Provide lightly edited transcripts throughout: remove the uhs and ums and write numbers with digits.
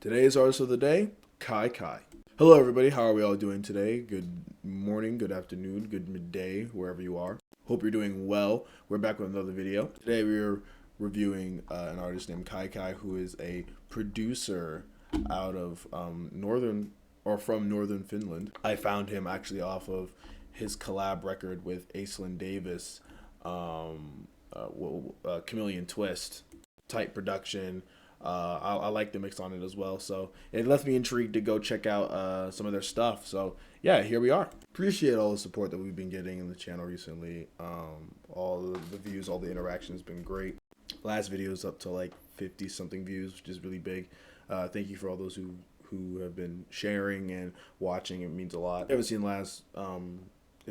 Today's artist of the day, Kyyhky. Hello everybody, how are we all doing today? Good morning, good afternoon, good midday, wherever you are. Hope you're doing well. We're back with another video. Today we're reviewing an artist named Kyyhky, who is a producer out of from northern Finland. I found him actually off of his collab record with Aislinn Davis, Chameleon Twist type production. I like the mix on it as well, so it left me intrigued to go check out some of their stuff. So yeah, here we are. Appreciate all the support that we've been getting in the channel recently. All the views, all the interaction has been great. Last video is up to like 50 something views, which is really big. Thank you for all those who have been sharing and watching. It means a lot. If you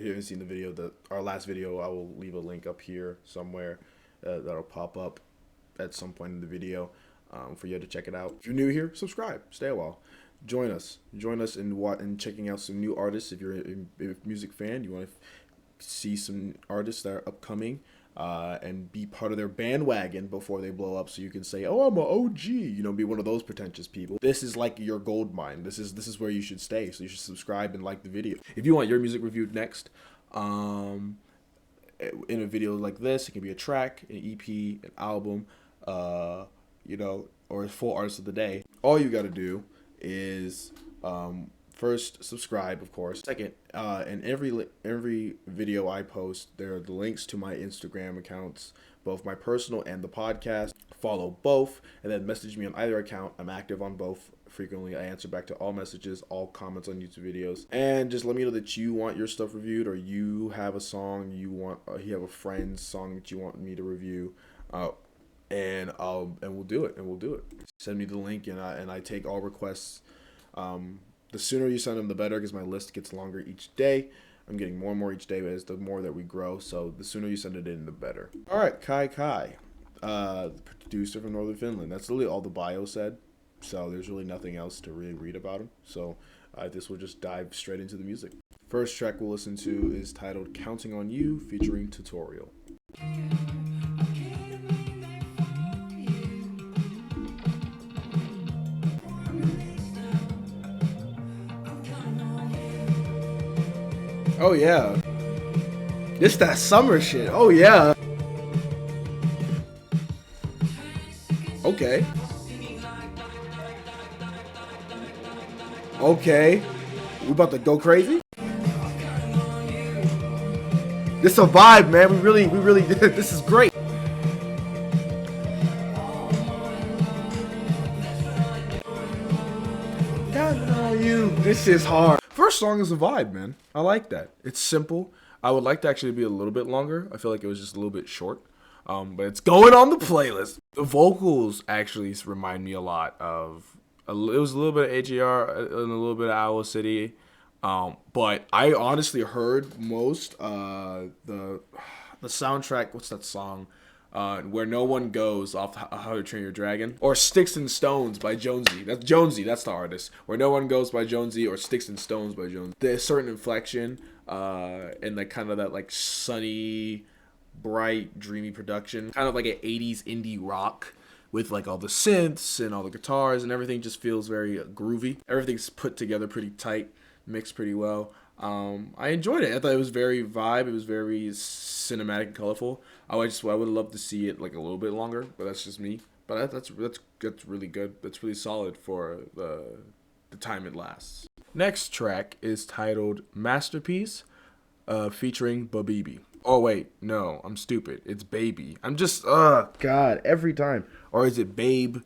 haven't seen the video, our last video, I will leave a link up here somewhere that'll pop up at some point in the video. For you to check it out. If you're new here, subscribe. Stay a while. Join us in checking out some new artists. If you're a music fan, you want to see some artists that are upcoming and be part of their bandwagon before they blow up, so you can say, "Oh, I'm an OG." You know, be one of those pretentious people. This is like your gold mine. This is where you should stay. So you should subscribe and like the video. If you want your music reviewed next, in a video like this, it can be a track, an EP, an album. Or a full artist of the day. All you got to do is first subscribe, of course. Second, in every video I post, there are the links to my Instagram accounts, both my personal and the podcast. Follow both, and then message me on either account. I'm active on both frequently. I answer back to all messages, all comments on YouTube videos, and just let me know that you want your stuff reviewed, or you have a song you have a friend's song that you want me to review. And we'll do it. Send me the link, and I take all requests. The sooner you send them, the better, because my list gets longer each day. I'm getting more and more each day as the more that we grow. So the sooner you send it in, the better. All right, Kyyhky, the producer from Northern Finland. That's really all the bio said. So there's really nothing else to really read about him. So this will just dive straight into the music. First track we'll listen to is titled "Counting on You" featuring Tutorial. Oh yeah, this that summer shit. Oh yeah. Okay. We about to go crazy. This a vibe, man. We really. This is great. Counting on you. This is hard. First song is a vibe, man. I like that. It's simple. I would like to actually be a little bit longer. I feel like it was just a little bit short. But it's going on the playlist. The vocals actually remind me a lot of, it was a little bit of AJR and a little bit of Owl City. But I honestly heard most the soundtrack, what's that song? Where No One Goes off How to Train Your Dragon, or Sticks and Stones by Jonesy. That's the artist. Where No One Goes by Jonesy, or Sticks and Stones by Jonesy. There's certain inflection and like kind of that like sunny, bright, dreamy production, kind of like an 80s indie rock with like all the synths and all the guitars, and everything just feels very groovy. Everything's put together pretty tight, mixed pretty well. I enjoyed it. I thought it was very vibe. It was very cinematic and colorful. I would love to see it like a little bit longer, but that's just me. But that's really good. That's really solid for the time it lasts. Next track is titled "Masterpiece," featuring Babibi. Oh wait, no, I'm stupid. It's Baby. I'm just God, every time. Or is it Babe?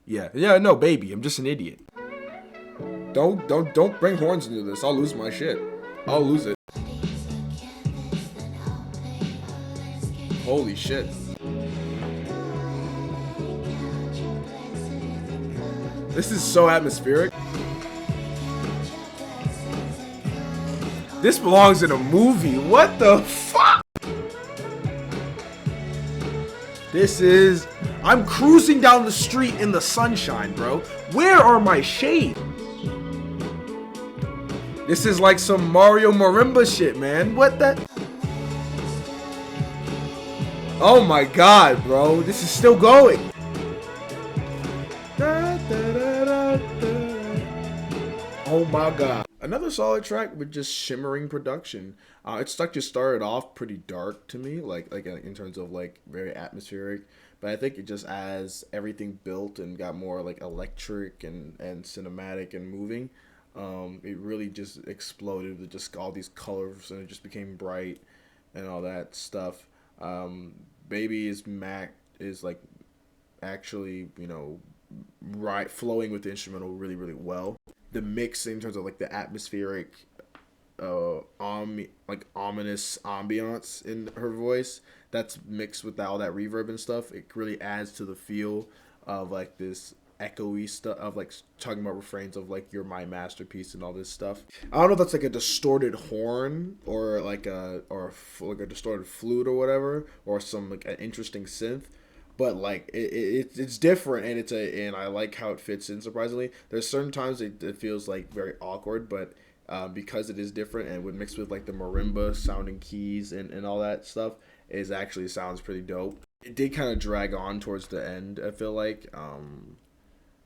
Yeah, no, Baby. I'm just an idiot. Don't bring horns into this. I'll lose my shit. I'll lose it. Holy shit. This is so atmospheric. This belongs in a movie. What the fuck? I'm cruising down the street in the sunshine, bro. Where are my shades? This is like some Mario Marimba shit, man. What the? Oh my god, bro. This is still going. Da, da, da, da, Oh my god. Another solid track with just shimmering production. Just started off pretty dark to me, in terms of like very atmospheric. But I think it just as everything built and got more like electric and cinematic and moving, it really just exploded with just all these colors and it just became bright and all that stuff. Um, Baby is Mac is like actually, right flowing with the instrumental really well. The mix in terms of like the atmospheric like ominous ambiance in her voice that's mixed with all that reverb and stuff, it really adds to the feel of like this echoey stuff of like talking about refrains of like you're my masterpiece and all this stuff. I don't know if that's like a distorted horn or like a distorted flute or whatever, or some like an interesting synth, but like it's different, and and I like how it fits in. Surprisingly, there's certain times it feels like very awkward, but because it is different and when mixed with like the marimba sounding keys and all that stuff, is actually sounds pretty dope. It did kind of drag on towards the end. I feel like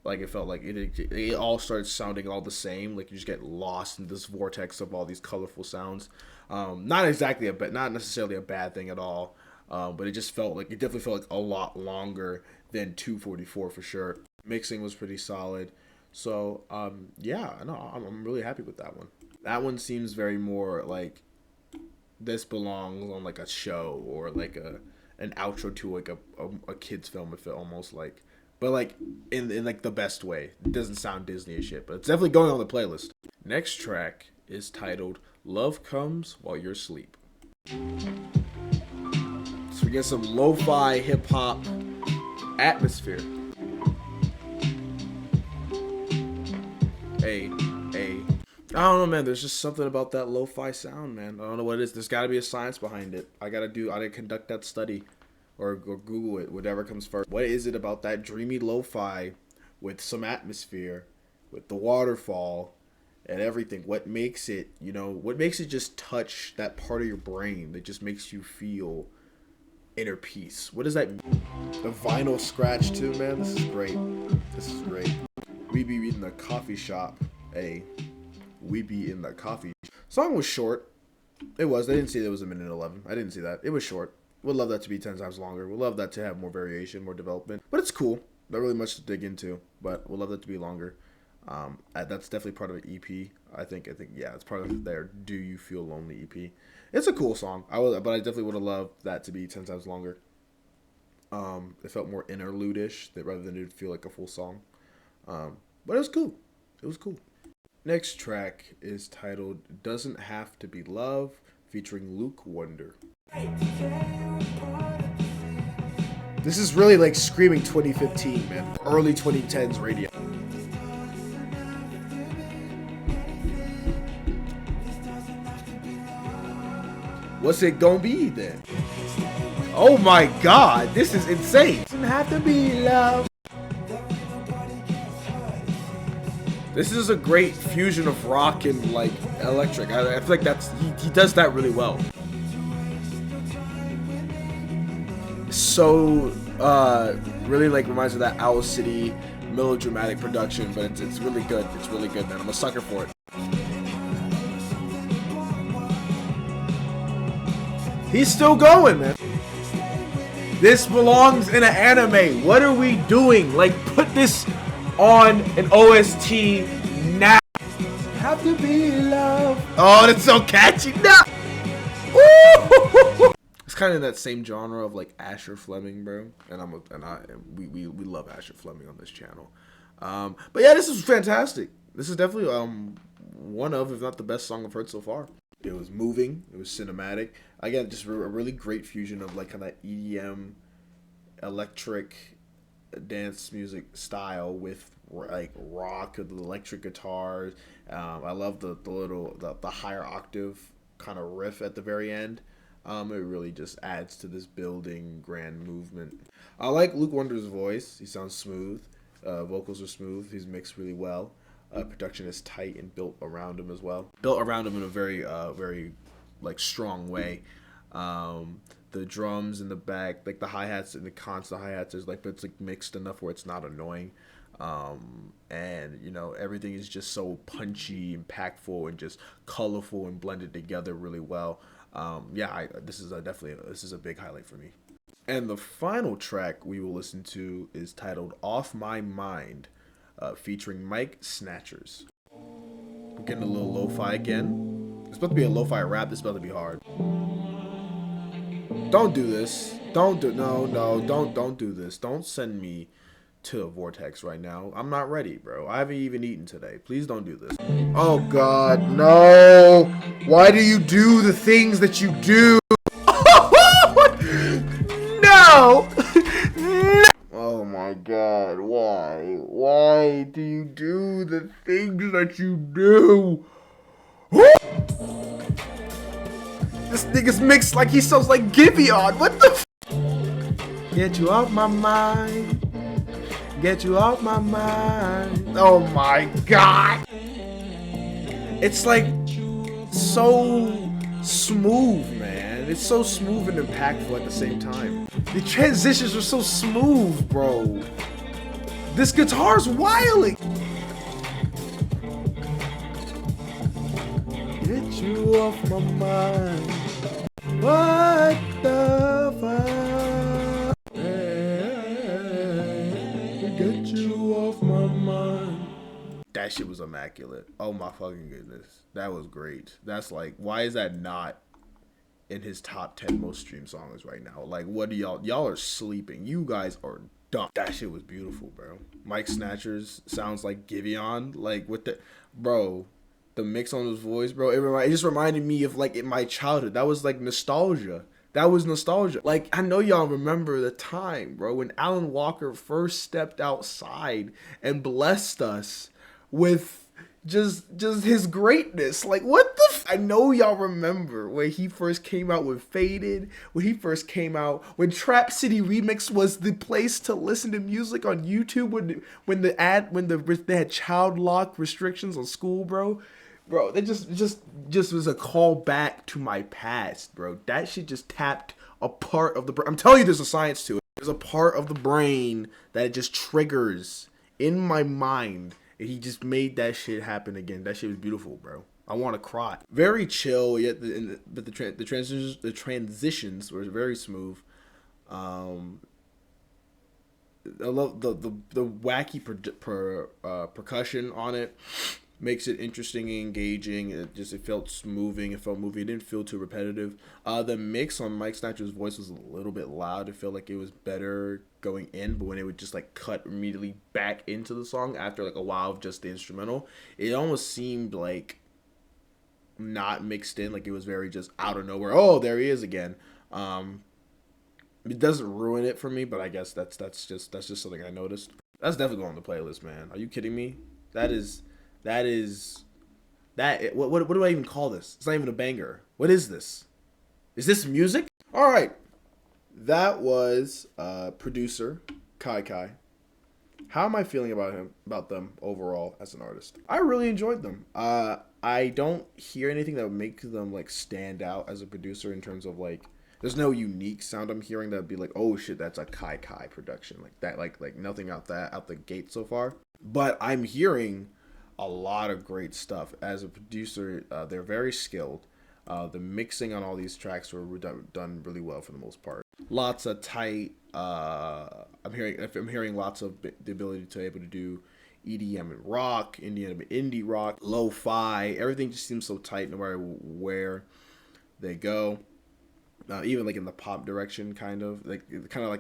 it felt like it all started sounding all the same. Like you just get lost in this vortex of all these colorful sounds. Not necessarily a bad thing at all. But it just felt like it definitely felt like a lot longer than 244 for sure. Mixing was pretty solid. So yeah, no, I'm really happy with that one. That one seems very more like this belongs on like a show or like an outro to like a kids film. If it almost like, but like in like the best way. It doesn't sound Disney as shit, but it's definitely going on the playlist. Next track is titled "Love Comes While You're Asleep." So we get some lo-fi hip hop atmosphere. Hey. I don't know, man. There's just something about that lo-fi sound, man. I don't know what it is. There's got to be a science behind it. I gotta conduct that study, or Google it, whatever comes first. What is it about that dreamy lo-fi, with some atmosphere, with the waterfall, and everything? What makes it, what makes it just touch that part of your brain that just makes you feel inner peace? What does that mean? The vinyl scratch too, man. This is great. We be in the coffee shop. Hey. We be in the coffee. Song was short. It was. I didn't see that it was a minute 11. I didn't see that. It was short. Would love that to be 10 times longer. Would love that to have more variation, more development. But it's cool. Not really much to dig into, but would love that to be longer. That's definitely part of an EP. I think yeah, it's part of their "Do You Feel Lonely" EP. It's a cool song. But I definitely would have loved that to be 10 times longer. It felt more interlude-ish rather than it feel like a full song. But it was cool. It was cool. Next track is titled "Doesn't Have to Be Love," featuring Luke Wonder. This is really like screaming 2015, man. Early 2010s radio. What's it gonna be then? Oh my god, this is insane. Doesn't have to be love. This is a great fusion of rock and like electric. I feel like he does that really well. So really like reminds me of that Owl City melodramatic production, but it's really good. It's really good, man. I'm a sucker for it. He's still going, man. This belongs in an anime. What are we doing? Like, put this on an OST now. Have to be love. Oh, that's so catchy. No. It's kind of in that same genre of like Asher Fleming, bro. We love Asher Fleming on this channel. But yeah, this is fantastic. This is definitely one of, if not the best song I've heard so far. It was moving. It was cinematic. Again, just a really great fusion of like kind of EDM, electric dance music style with like rock with electric guitars. I love the higher octave kind of riff at the very end. It really just adds to this building grand movement. I like Luke Wonder's voice. He sounds smooth. Vocals are smooth. He's mixed really well. Production is tight and built around him as well. Built around him in a very like strong way. The drums in the back, like the hi-hats and the constant hi-hats is like, but it's like mixed enough where it's not annoying. And everything is just so punchy, impactful, and just colorful and blended together really well. Yeah, this is a big highlight for me. And the final track we will listen to is titled "Off My Mind," featuring Mike Snatchers. We're getting a little lo-fi again. It's about to be a lo-fi rap. This is about to be hard. Don't do this. Don't do no. Don't do this. Don't send me to a vortex right now. I'm not ready, bro. I haven't even eaten today. Please don't do this. Oh God, no! Why do you do the things that you do? No! Oh my God, why? Why do you do the things that you do? This nigga's mixed like he sounds like Giveon. What the Get you off my mind. Get you off my mind. Oh my God. It's like so smooth, man. It's so smooth and impactful at the same time. The transitions are so smooth, bro. This guitar's wilding. Get you off my mind. What the fuck? Get you off my mind. That shit was immaculate. Oh my fucking goodness. That was great. That's like, why is that not in his top 10 most streamed songs right now? Like, what do y'all are sleeping. You guys are dumb. That shit was beautiful, bro. Mike Snatchers sounds like Giveon. Like, with the mix on his voice, bro. It just reminded me of like in my childhood. That was like nostalgia. That was nostalgia. Like, I know y'all remember the time, bro, when Alan Walker first stepped outside and blessed us with just his greatness. Like, what the I know y'all remember when he first came out with Faded, when he first came out, when Trap City Remix was the place to listen to music on YouTube, when they had child lock restrictions on school, bro. Bro, that just was a call back to my past, bro. That shit just tapped a part of the brain. I'm telling you, there's a science to it. There's a part of the brain that it just triggers in my mind, and he just made that shit happen again. That shit was beautiful, bro. I want to cry. Very chill, yet but the transitions were very smooth. I love the wacky percussion on it. Makes it interesting and engaging. It felt moving. It felt moving. It didn't feel too repetitive. The mix on Mike Snatcher's voice was a little bit loud. It felt like it was better going in, but when it would just like cut immediately back into the song after like a while of just the instrumental, it almost seemed like not mixed in. Like it was very just out of nowhere. Oh, there he is again. It doesn't ruin it for me, but I guess that's just something I noticed. That's definitely going on the playlist, man. Are you kidding me? That is what do I even call this? It's not even a banger. What is this? Is this music? All right. That was producer Kyyhky. How am I feeling about them overall as an artist? I really enjoyed them. I don't hear anything that would make them like stand out as a producer in terms of like there's no unique sound I'm hearing that would be like, oh shit, that's a Kyyhky production. Like that, like nothing out the gate so far. But I'm hearing a lot of great stuff. As a producer, they're very skilled. The mixing on all these tracks were done really well for the most part. Lots of tight. I'm hearing lots of the ability to be able to do EDM and rock, indie rock, lo-fi. Everything just seems so tight no matter where they go. Even like in the pop direction, kind of like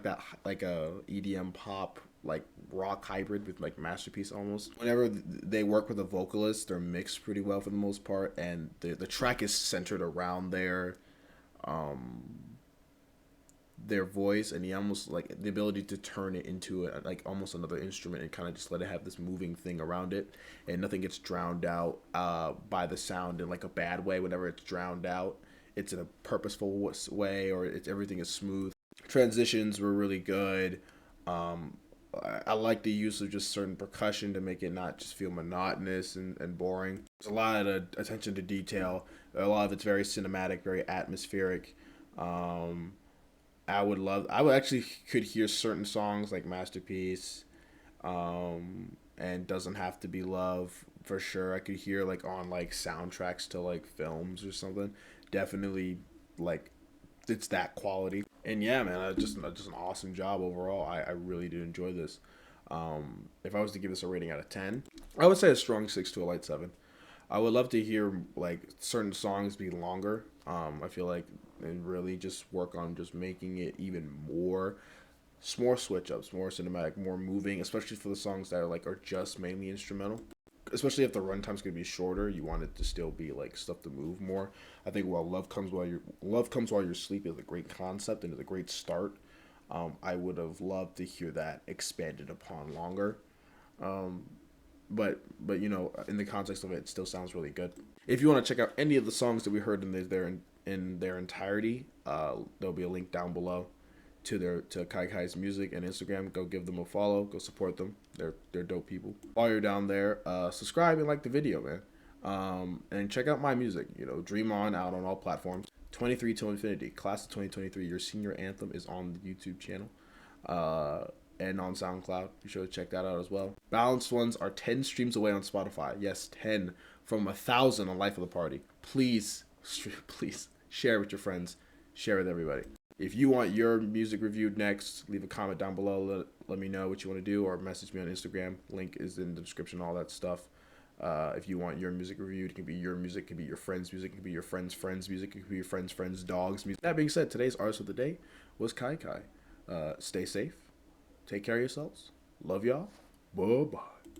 that, like a EDM pop, like rock hybrid with like Masterpiece almost. Whenever they work with a vocalist, they're mixed pretty well for the most part, and the track is centered around their voice, and he almost like the ability to turn it into like almost another instrument and kind of just let it have this moving thing around it, and nothing gets drowned out by the sound in like a bad way. Whenever it's drowned out, it's in a purposeful way, or everything is smooth. Transitions were really good. I like the use of just certain percussion to make it not just feel monotonous and boring. There's a lot of attention to detail. A lot of it's very cinematic, very atmospheric. I would actually could hear certain songs like Masterpiece, And doesn't have to be love for sure. I could hear like on like soundtracks to like films or something. Definitely like it's that quality. And yeah, man, just an awesome job overall. I really did enjoy this. If I was to give this a rating out of 10, I would say a strong 6 to a light 7. I would love to hear like certain songs be longer. I feel like and really just work on just making it even more switch ups, more cinematic, more moving, especially for the songs that are just mainly instrumental. Especially if the runtime's gonna be shorter, you want it to still be like stuff to move more. I think while love comes while you're asleep is a great concept and is a great start. I would have loved to hear that expanded upon longer. Um, but in the context of it, it still sounds really good. If you want to check out any of the songs that we heard in their entirety, there'll be a link down below to Kyyky's music and Instagram. Go give them a follow. Go support them. They're dope people. While you're down there, subscribe and like the video, man. And check out my music. Dream On out on all platforms. 23 to Infinity, class of 2023. Your senior anthem is on the YouTube channel. And on SoundCloud. Be sure to check that out as well. Balanced Ones are 10 streams away on Spotify. Yes, 10 from 1,000 on Life of the Party. Please, please share with your friends. Share with everybody. If you want your music reviewed next, leave a comment down below. Let me know what you want to do, or message me on Instagram. Link is in the description, all that stuff. If you want your music reviewed, it can be your music, it can be your friend's music, it can be your friend's friend's music, it can be your friend's dog's music. That being said, today's artist of the day was Kyyky. Stay safe. Take care of yourselves. Love y'all. Bye-bye.